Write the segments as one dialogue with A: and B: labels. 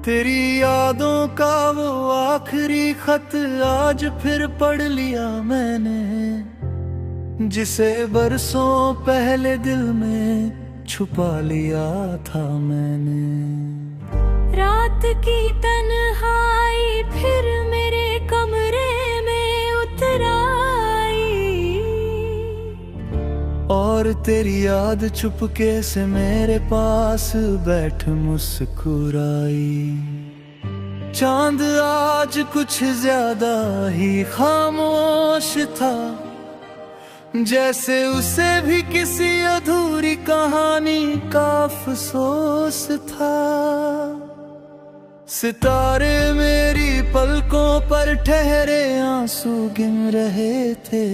A: तेरी यादों का वो आखिरी खत आज फिर पढ़ लिया मैंने, जिसे बरसों पहले दिल में छुपा लिया था मैंने।
B: रात की तन्हाई फिर मेरे कमरे में उतर आई,
A: और तेरी याद चुपके से मेरे पास बैठ मुस्कुराई। चांद आज कुछ ज्यादा ही खामोश था, जैसे उसे भी किसी अधूरी कहानी का अफसोस था। सितारे मेरी पलकों पर ठहरे आंसू गिन रहे थे,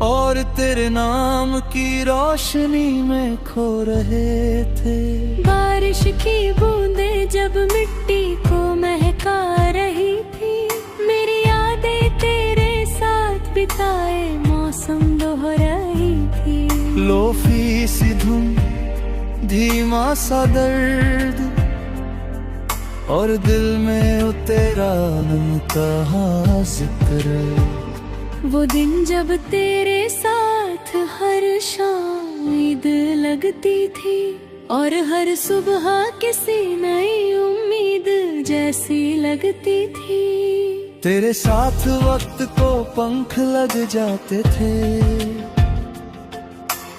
A: और तेरे नाम की रोशनी में खो रहे थे।
B: बारिश की बूंदें जब मिट्टी को महका रही थी, मेरी यादें तेरे साथ बिताए मौसम दोहराई थी।
A: लोफी सी धुन, धीमा सा दर्द, और दिल में वो तेरा कहाँ जिक्र।
B: वो दिन जब तेरे साथ हर शाम ईद लगती थी, और हर सुबह किसी नई उम्मीद जैसी लगती थी।
A: तेरे साथ वक्त को पंख लग जाते थे,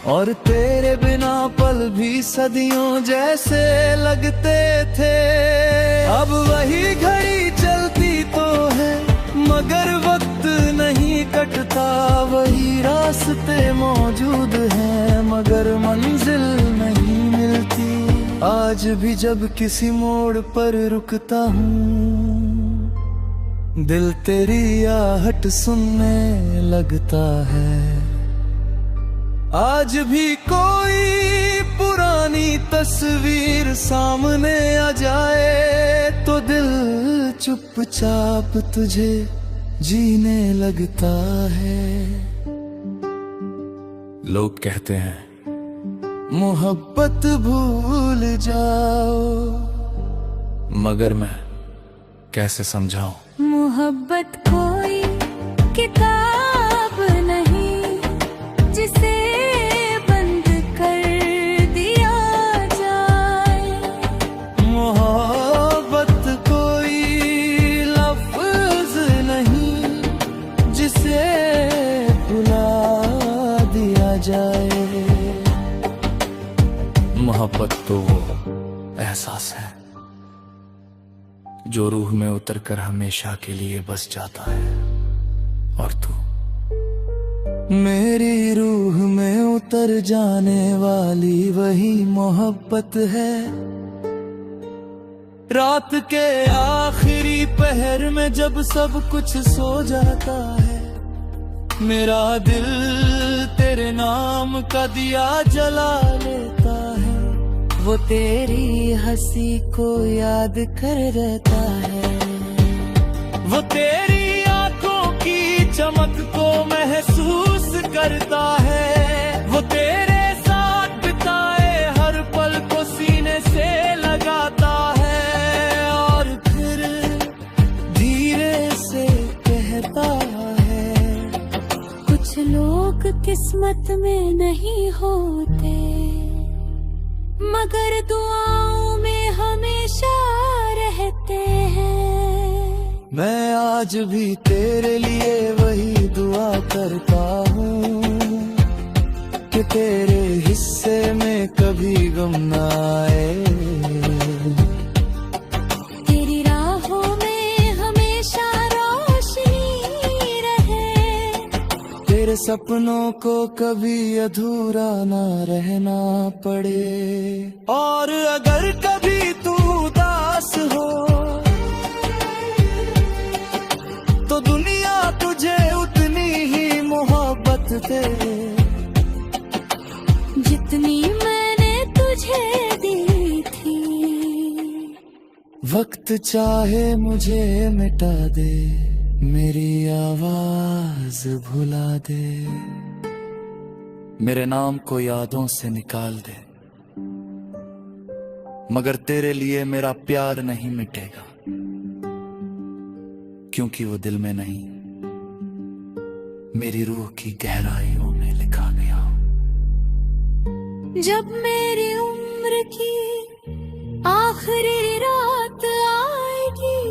A: और तेरे बिना पल भी सदियों जैसे लगते थे। अब वही घड़ी चलती तो है, मगर वक्त नहीं कटता। वही रास्ते मौजूद हैं, मगर मंजिल नहीं मिलती। आज भी जब किसी मोड़ पर रुकता हूँ, दिल तेरी आहट सुनने लगता है। आज भी कोई पुरानी तस्वीर सामने आ जाए, तो दिल चुपचाप तुझे जीने लगता है। लोग कहते हैं मोहब्बत भूल जाओ, मगर मैं कैसे समझाऊं।
B: मोहब्बत कोई किताब नहीं, जिसे बंद कर दिया जाए।
A: मोहब्बत कोई लफ्ज नहीं, जिसे भुला दिया जाए। मोहब्बत तो वो एहसास है जो रूह में उतरकर हमेशा के लिए बस जाता है। और तू मेरी रूह में उतर जाने वाली वही मोहब्बत है। रात के आखिरी पहर में जब सब कुछ सो जाता है, मेरा दिल तेरे नाम का दिया जला लेता है। वो तेरी हंसी को याद कर रहता है, वो तेरी आंखों की चमक को महसूस करता है। वो तेरे साथ बिताए हर पल को सीने से लगाता है, और फिर धीरे से कहता है,
B: कुछ लोग किस्मत में नहीं होते, मगर दुआओं में हमेशा रहते हैं।
A: मैं आज भी तेरे लिए वही दुआ करता हूँ, कि तेरे हिस्से में कभी गम ना आए।
B: तेरी राहों में हमेशा रोशनी रहे,
A: तेरे सपनों को कभी अधूरा ना रहना पड़े। और अगर कभी तू उदास हो, तो दुनिया तुझे उतनी ही मोहब्बत दे,
B: जितनी मैंने तुझे दी थी।
A: वक्त चाहे मुझे मिटा दे, मेरी आवाज भुला दे, मेरे नाम को यादों से निकाल दे, मगर तेरे लिए मेरा प्यार नहीं मिटेगा, क्योंकि वो दिल में नहीं, मेरी रूह की गहराइयों में लिखा गया।
B: जब मेरी उम्र की आखिरी रात आएगी,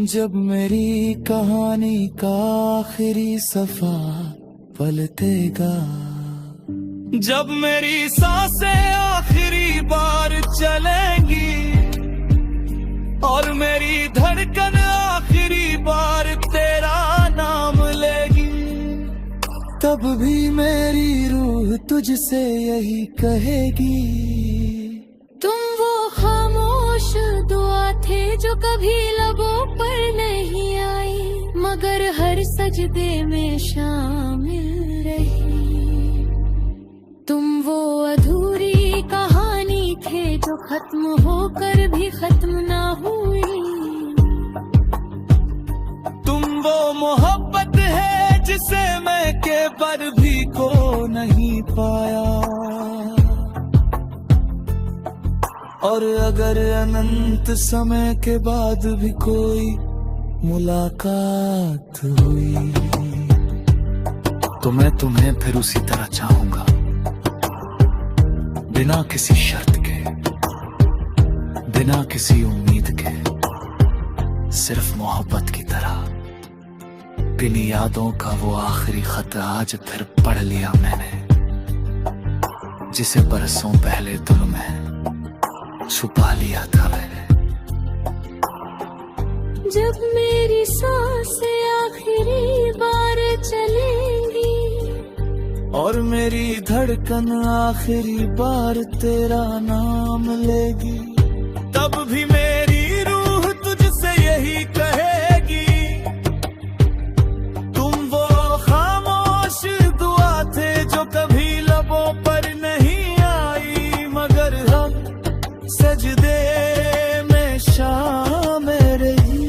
A: जब मेरी कहानी का आखिरी सफा पलटेगा, जब मेरी सांसें आखिरी बार चलेंगी और मेरी धड़कन आखिरी बार तेरा नाम लेगी, तब भी मेरी रूह तुझसे यही कहेगी।
B: तुम वो खामोश दुआ थे जो कभी लबों पर नहीं आई, मगर हर सजदे में शामिल रही। तुम वो अधूरी कहानी थे जो खत्म होकर भी खत्म ना हुई।
A: तुम वो मोहब्बत है जिसे मैं के पर भी को नहीं पाया, और अगर अनंत समय के बाद भी कोई मुलाकात हुई, तो मैं तुम्हें फिर उसी तरह चाहूंगा, बिना किसी शर्त के, बिना किसी उम्मीद के, सिर्फ मोहब्बत की तरह। बिन यादों का वो आखिरी खत आज फिर पढ़ लिया मैंने, जिसे बरसों पहले दिल में छुपा लिया था मैंने।
B: जब मेरी सांसें आखिरी बार चलेंगी
A: और मेरी धड़कन आखिरी बार तेरा नाम लेगी, तब भी मेरी रूह तुझसे यही कहेगी। तुम वो खामोश दुआ थे जो कभी लबों पर नहीं आई, मगर हम सजदे में शामिल रही।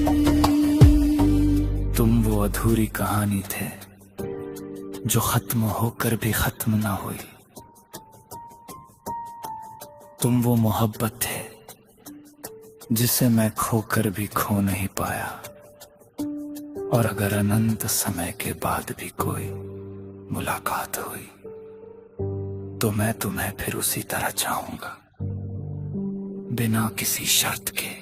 A: तुम वो अधूरी कहानी थे जो खत्म होकर भी खत्म ना हुई। तुम वो मोहब्बत थे जिसे मैं खोकर भी खो नहीं पाया, और अगर अनंत समय के बाद भी कोई मुलाकात हुई, तो मैं तुम्हें फिर उसी तरह चाहूंगा, बिना किसी शर्त के,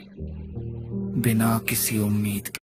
A: बिना किसी उम्मीद के।